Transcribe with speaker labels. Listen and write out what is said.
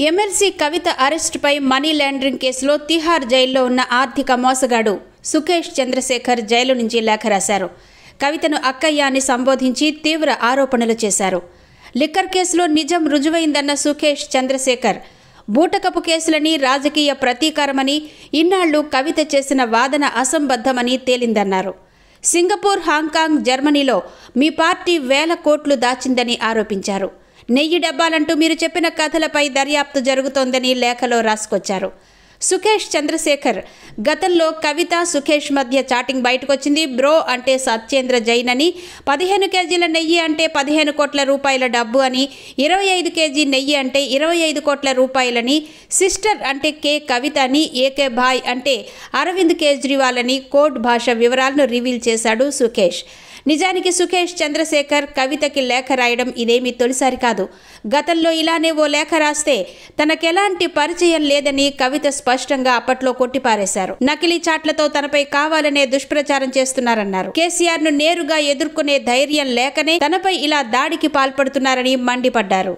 Speaker 1: MLC కవిత అరెస్టుపై money laundering కేసులో తిహార్ జైల్లో ఉన్న ఆర్థిక మోసగాడు సుకేష్ చంద్రశేఖర్ జైలు నుంచి లేఖ రాశారు. కవితను అక్కయ్య అని సంబోధించి తీవ్ర ఆరోపణలు చేశారు. లిక్కర్ కేసులో నిజం రుజువైందన్న సుకేష్ చంద్రశేఖర్ బూటకపు కేసులని రాజకీయ ప్రతీకారమని, ఇన్నాళ్లు కవిత చేసిన వాదన అసంబద్ధమని తేలిందన్నారు. సింగపూర్, హాంకాంగ్, జర్మనీలో మీ పార్టీ వేల కోట్లు దాచిందని ఆరోపించారు. నెయ్యి డబ్బాలంటూ మీరు చెప్పిన కథలపై దర్యాప్తు జరుగుతోందని లేఖలో రాసుకొచ్చారు. సుకేష్ చంద్రశేఖర్ గతంలో కవిత, సుకేష్ మధ్య చాటింగ్ బయటకొచ్చింది. బ్రో అంటే సత్యేంద్ర జైన్ అని, 15 కేజీల నెయ్యి అంటే 15 కోట్ల రూపాయల డబ్బు అని, 25 కేజీ నెయ్యి అంటే 25 కోట్ల రూపాయలని, సిస్టర్ అంటే కే కవిత అని, ఏకే భాయ్ అంటే అరవింద్ కేజ్రీవాల్ అని కోడ్ భాష వివరాలను రివీల్ చేశాడు సుకేష్. నిజానికి సుకేష్ చంద్రశేఖర్ కవితకి లేఖ రాయడం ఇదేమీ తొలిసారి కాదు. గతంలో ఇలానే ఓ లేఖ రాస్తే తనకెలాంటి పరిచయం లేదని కవిత స్పష్టంగా అప్పట్లో కొట్టిపారేశారు. నకిలీ చాట్లతో తనపై కావాలనే దుష్ప్రచారం చేస్తున్నారన్నారు. కేసీఆర్ ను నేరుగా ఎదుర్కొనే ధైర్యం లేకనే తనపై ఇలా దాడికి పాల్పడుతున్నారని మండిపడ్డారు.